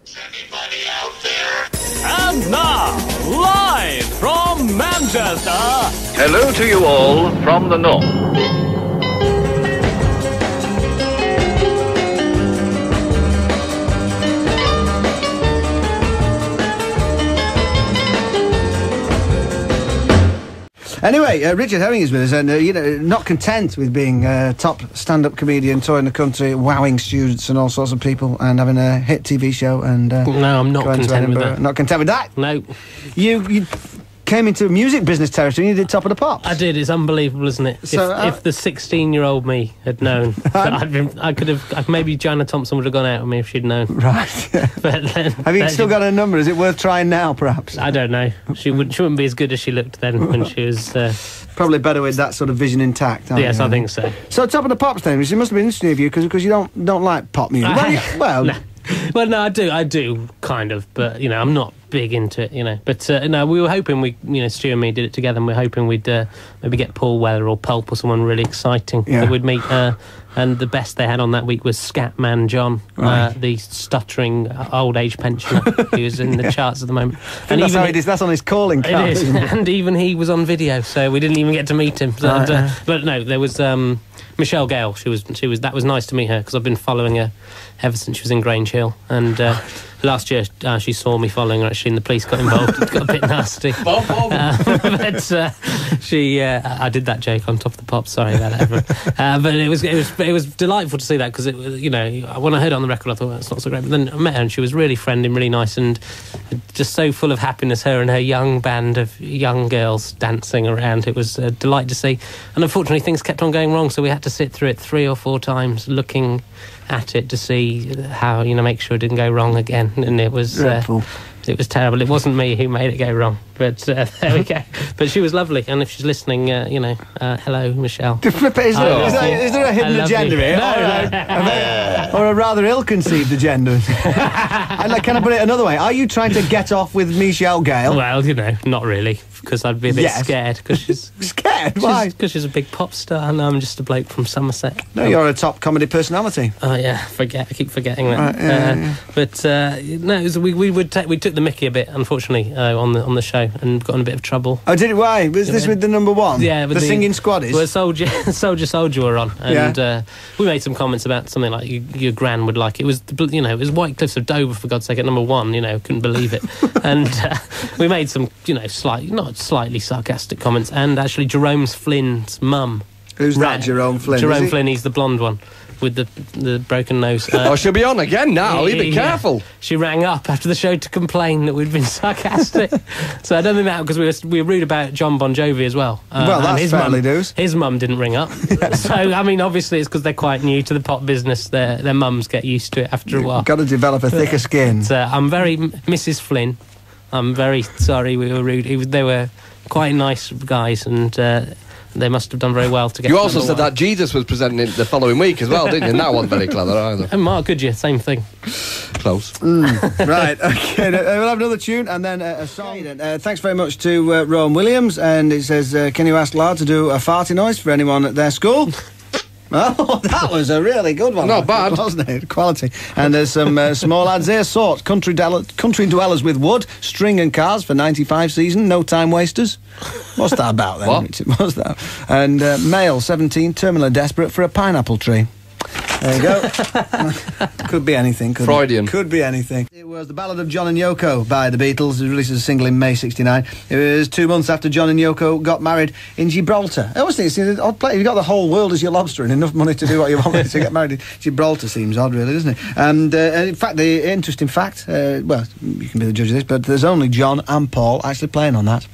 Is anybody out there? And now, live from Manchester. Hello to you all from the north. Anyway, Richard Herring is with us, and not content with being top stand-up comedian, touring the country, wowing students and all sorts of people, and having a hit TV show. And no, I'm not content with that. Not content with that. No, you came into music business territory and you did Top of the Pops. I did. It's unbelievable, isn't it? So, if the 16-year-old me had known, I could have. Maybe Joanna Thompson would have gone out with me if she'd known. Right. But then, have you still got her number? Is it worth trying now, perhaps? I don't know. She wouldn't be as good as she looked then when she was. Probably better with that sort of vision intact. Yes, I think so. So Top of the Pops then, which must have been interesting of you because you don't like pop music. Well, no. Well, no, I do kind of, but I'm not big into it, But no, we were hoping Stu and me did it together, and we're hoping we'd maybe get Paul Weller or Pulp or someone really exciting that would meet. And the best they had on that week was Scatman John, the stuttering old age pensioner who's in the charts at the moment. And that's how it is. That's on his calling card. It is, and even he was on video, so we didn't even get to meet him. But no, there was Michelle Gale. She was. That was nice to meet her because I've been following her ever since she was in Grange Hill, and last year she saw me following her actually, and the police got involved. It got a bit nasty. But I did that joke on Top of the Pops. Sorry about that, everyone. But it was delightful to see that because when I heard it on the record, I thought that's not so great. But then I met her, and she was really friendly, really nice, and just so full of happiness. Her and her young band of young girls dancing around. It was a delight to see. And unfortunately, things kept on going wrong, so we had to sit through it 3 or 4 times, looking at it to see how make sure it didn't go wrong again. And it was it was terrible. It wasn't me who made it go wrong, but there we go. But she was lovely, and if she's listening, hello, Michelle. Is there a hidden agenda here? No. Or a rather ill-conceived agenda? Can I put it another way? Are you trying to get off with Michelle Gale? Well, not really, because I'd be a bit scared. Because she's scared? Why? Because she's a big pop star, and I'm just a bloke from Somerset. No, you're a top comedy personality. Oh yeah, I keep forgetting that. But no, we took the mickey a bit, unfortunately, on the show, and got in a bit of trouble. Oh, did it? Why? Was this with the number one? Yeah, with the singing squaddies. Well, Soldier were on, and we made some comments about something like your gran would like it. It was it was White Cliffs of Dover, for God's sake, at number 1. Couldn't believe it, and we made some not slightly sarcastic comments, and actually Jerome Flynn's mum. Who's that? Jerome Flynn. Jerome Flynn. He's the blonde one with the broken nose. She'll be on again now. You be careful. Yeah. She rang up after the show to complain that we'd been sarcastic. So I don't think that, because we were rude about John Bon Jovi as well. Well, that's fairly news. His mum didn't ring up. So I mean, obviously it's because they're quite new to the pop business. Their mums get used to it after a while. You've got to develop a thicker skin. I'm very Mrs. Flynn. I'm very sorry we were rude. They were quite nice guys, and they must have done very well to get. You also said that Jesus was presenting it the following week as well, didn't you? And that wasn't very clever either. And Mark Goodyear, same thing. Close. Right, okay. We'll have another tune and then a song. Thanks very much to Rowan Williams, and it says, can you ask Lard to do a farty noise for anyone at their school? Oh, that was a really good one. Not bad. Wasn't it? Quality. And there's some small ads here. Sort, country dwellers with wood, string and cars for 95 season, no time wasters. What's that about then? What? What's that? And male, 17, terminally desperate for a pineapple tree. There you go. Could be anything. Freudian. Could be anything. It was The Ballad of John and Yoko by the Beatles. It was released as a single in May '69. It was 2 months after John and Yoko got married in Gibraltar. I always think it's an odd place. You've got the whole world as your lobster and enough money to do what you want to get married in Gibraltar seems odd, really, doesn't it? And in fact, the interesting fact, well, you can be the judge of this, but there's only John and Paul actually playing on that.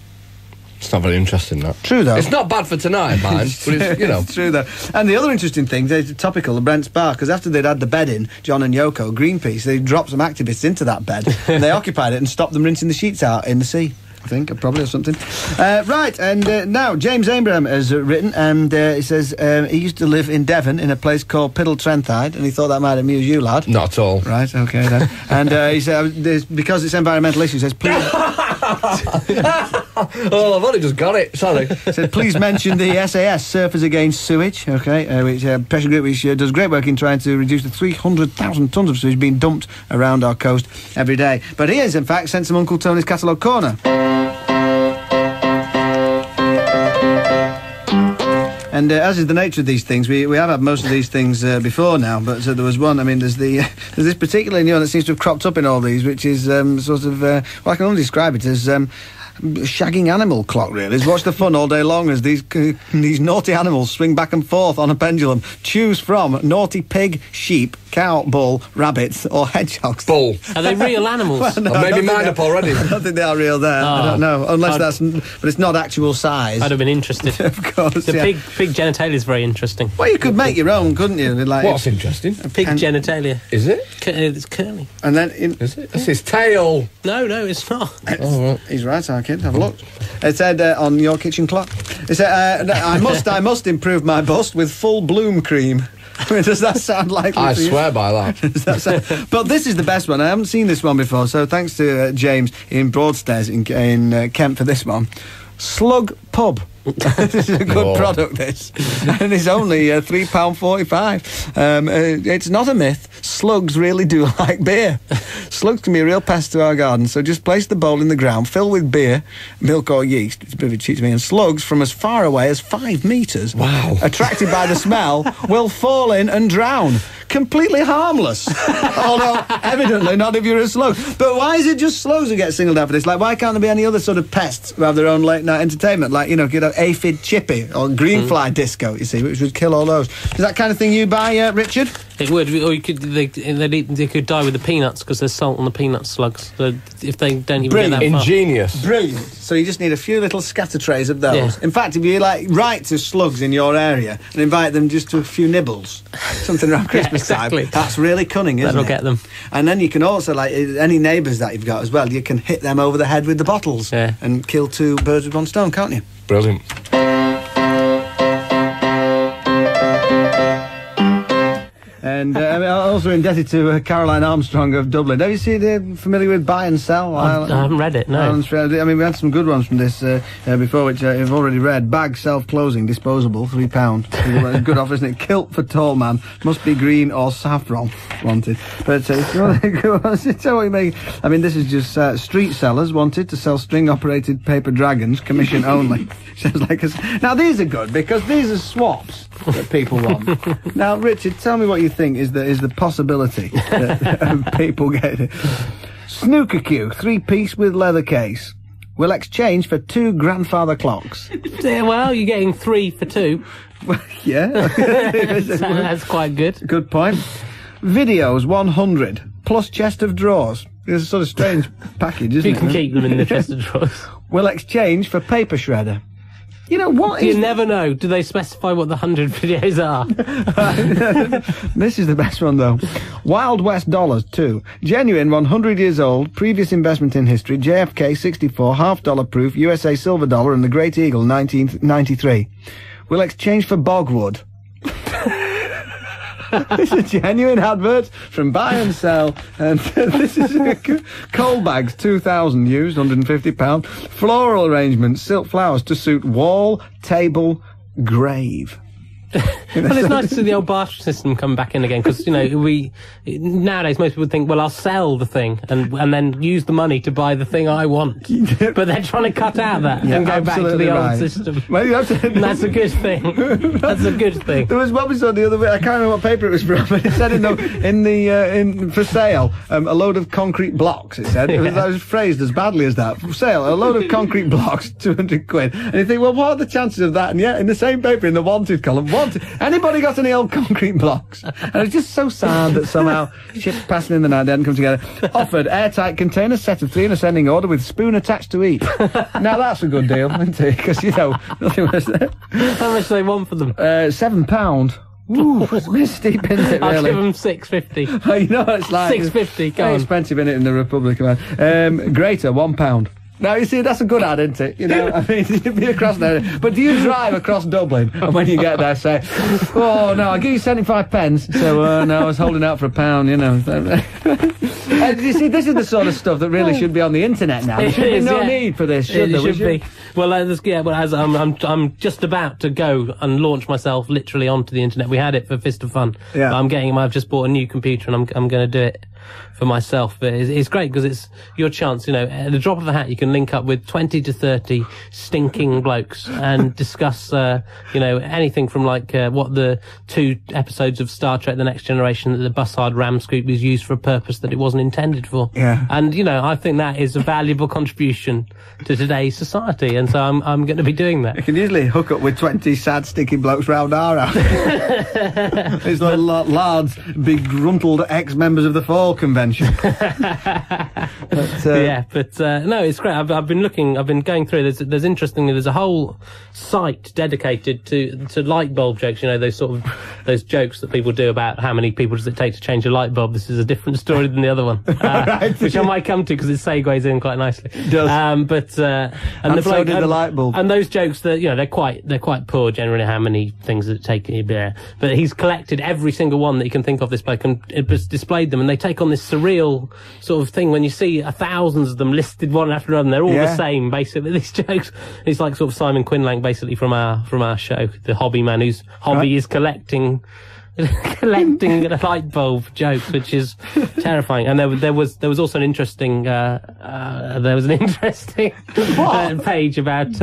It's not very interesting, that. True, though. It's not bad for tonight, man. But it's, It's true, though. And the other interesting thing, they're topical of Brent's Bar, because after they'd had the bed in, John and Yoko, Greenpeace, they dropped some activists into that bed, and they occupied it and stopped them rinsing the sheets out in the sea. I think, probably, or something. Right, and now, James Abraham has written, and he says he used to live in Devon in a place called Piddle Trenthide, and he thought that might amuse you, lad. Not at all. Right, OK, then. And he said, because it's environmental issues, he says, please... Oh, I've only just got it. Sorry. Said, please mention the SAS, Surfers Against Sewage, okay, which pressure group which does great work in trying to reduce the 300,000 tonnes of sewage being dumped around our coast every day. But he has, in fact, sent some Uncle Tony's Catalogue Corner. And as is the nature of these things, we have had most of these things before now, but there was one, I mean, there's this particular new one that seems to have cropped up in all these, which is sort of, well, I can only describe it as shagging animal clock, really. Is watch the fun all day long as these naughty animals swing back and forth on a pendulum. Choose from naughty pig, sheep, cow, bull, rabbits or hedgehogs. Bull. Are they real animals? Well, no, I've made my mind up already. I don't think they are real there. I don't know. Unless but it's not actual size. I'd have been interested. Of course, The pig genitalia is very interesting. Well, you could make your own, couldn't you? Like, What's interesting? Pig genitalia. Is it? It's curly. And then... Is it? That's his tail. No, it's not. He's right, our kid. Have a look. It said on your kitchen clock. It said, I must improve my bust with full bloom cream. I mean, does that sound likely? I to you? swear by that. Does that sound... But this is the best one. I haven't seen this one before, so thanks to James in Broadstairs in Kent for this one. Slug Pub. This is a good product, this. And it's only £3.45. It's not a myth. Slugs really do like beer. Slugs can be a real pest to our garden, so just place the bowl in the ground, fill with beer, milk or yeast, it's a bit of a cheat to me, and slugs from as far away as 5 metres, attracted by the smell, will fall in and drown. Completely harmless. Although, evidently not if you're a slug. But why is it just slugs who get singled out for this? Like, why can't there be any other sort of pests who have their own late-night entertainment? Like, you could have aphid chippy or greenfly disco, you see, which would kill all those. Is that kind of thing you buy, Richard? It would, or you could. They could die with the peanuts because there's salt on the peanut slugs. So if they don't even get that far. Ingenious. Brilliant. So you just need a few little scatter trays of those. Yeah. In fact, if you write to slugs in your area and invite them just to a few nibbles, something around Christmas exactly. time, that's really cunning, isn't it? That'll get them. And then you can also, any neighbours that you've got as well, you can hit them over the head with the bottles and kill 2 birds with 1 stone, can't you? Brilliant. And I'm also indebted to Caroline Armstrong of Dublin. Have you seen familiar with Buy and Sell? I haven't read it, no. I mean, we had some good ones from this before, which I've already read. Bag self-closing, disposable, £3. Good offer, isn't it? Kilt for tall man, must be green or saffron wanted. But if you want to go on, tell what you make. I mean, this is just street sellers wanted to sell string-operated paper dragons, commission only. Sounds like now these are good because these are swaps that people want. Now, Richard, tell me what you think is the possibility that people get it. Snooker cue, 3-piece with leather case. Will exchange for 2 grandfather clocks. Yeah, well, you're getting 3 for 2. Well, yeah. That's quite good. Good point. Videos, 100, plus chest of drawers. It's a sort of strange package, isn't it? You can keep them in the chest of drawers. Will exchange for paper shredder. You know, what is... You never know. Do they specify what the 100 videos are? This is the best one, though. Wild West dollars, 2. Genuine, 100 years old, previous investment in history, JFK 64, $half proof, USA silver dollar, and the Great Eagle, 1993. Will exchange for bogwood. This is a genuine advert from Buy and Sell, and this is coal bags, 2,000 used, £150. Floral arrangements, silk flowers to suit wall, table, grave. Well, it's nice to see the old barter system come back in again because nowadays most people think, well, I'll sell the thing and then use the money to buy the thing I want, but they're trying to cut out that and go back to the old system. Well, and that's a good thing. That's a good thing. There was what we saw the other week. I can't remember what paper it was from, but it said in for sale a load of concrete blocks. It said that was phrased as badly as that. For sale, a load of concrete blocks, £200. And you think, well, what are the chances of that? And yet, in the same paper, in the wanted column. Anybody got any old concrete blocks? And it's just so sad that somehow ships passing in the night hadn't come together. Offered airtight container, set of 3 in ascending order with spoon attached to each. Now that's a good deal, isn't it? Because, nothing worse there. How much do they want for them? £7. Ooh, it's a bit steep, isn't it, really? I'll give them $6.50. You know what it's like. $6.50, go on. Expensive, isn't it, in the Republic, man. Grater, £1. Now, you see, that's a good ad, isn't it? You know, I mean, you'd be across there. But do you drive across Dublin? And when you get there, say, oh, no, I'll give you 75 pence. So, no, I was holding out for £1, you know. And you see, this is the sort of stuff that really should be on the internet now. There should be no need for this, should there? It should be. Well, as I'm just about to go and launch myself literally onto the internet. We had it for Fist of Fun. Yeah. I've just bought a new computer and I'm going to do it for myself. But it's great because it's your chance, you know, at the drop of a hat you can link up with 20 to 30 stinking blokes and discuss, you know, anything from like what the 2 episodes of Star Trek The Next Generation that the Bussard ram scoop was used for a purpose that it wasn't intended for. Yeah. And, you know, I think that is a valuable contribution to today's society, and so I'm going to be doing that. You can usually hook up with 20 sad, stinking blokes round our house. It's like Lard's begruntled ex-members of the Fall Convention. No, it's great. I've been going through. There's interestingly, there's a whole site dedicated to light bulb jokes. You know, those jokes that people do about how many people does it take to change a light bulb. This is a different story than the other one, right. Which I might come to because it segues in quite nicely. It does. And so did the light bulb. And those jokes that, you know, they're quite poor generally. How many things does it take? But he's collected every single one that you can think of. This bloke and displayed them, and they take on this surreal sort of thing when you see thousands of them listed one after another. And they're all the same, basically. These jokes. It's like sort of Simon Quinlan, basically from our show, the hobby man whose hobby is collecting light bulb jokes, which is terrifying. And there was also an interesting page about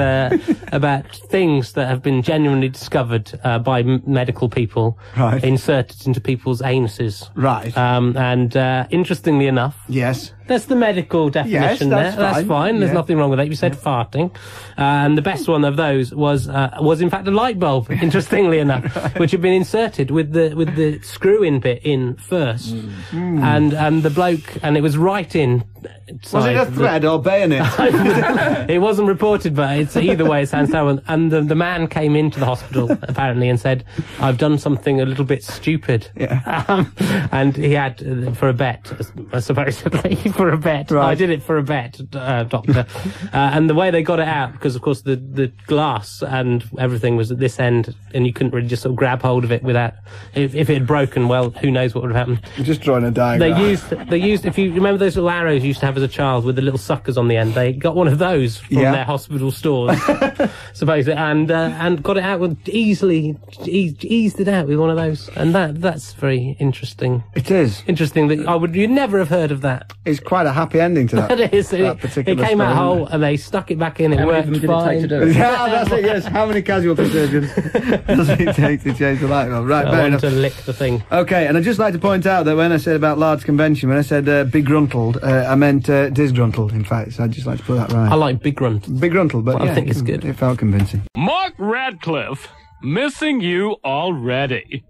things that have been genuinely discovered by medical people, right, inserted into people's anuses, right. And interestingly enough, yes, that's the medical definition. Yes, that's fine. There's nothing wrong with that. You said farting. And the best one of those was in fact a light bulb, interestingly enough, which had been inserted with the screw-in bit in first. And the bloke, and it was right in. Was it a thread or bayonet? It wasn't reported, but it's either way, it sounds terrible. And the man came into the hospital, apparently, and said, I've done something a little bit stupid. Yeah. And he had, for a bet, supposedly, for a bet. Right. I did it for a bet, doctor. And the way they got it out, because of course the glass and everything was at this end, and you couldn't really just sort of grab hold of it without, if it had broken, well, who knows what would have happened. I'm just drawing a diagram. They used, if you remember those little arrows you used to have as a child with the little suckers on the end, they got one of those from their hospital stores, supposedly, and got it out with eased it out with one of those, and that's very interesting. It is interesting that you'd never have heard of that. It's quite a happy ending to that. It is. That particular it came story, out whole, and they stuck it back in. It worked fine. Did it take to do it? Yeah, that's it. Yes. How many casualty surgeons does it take to change the light bulb? Right. I want to lick the thing. Okay, and I'd just like to point out that when I said about Lard's convention, when I said begruntled, I meant disgruntled, in fact, so I'd just like to put that right. I like begruntled. Begruntled, but I think it's good. It felt convincing. Mark Radcliffe, missing you already.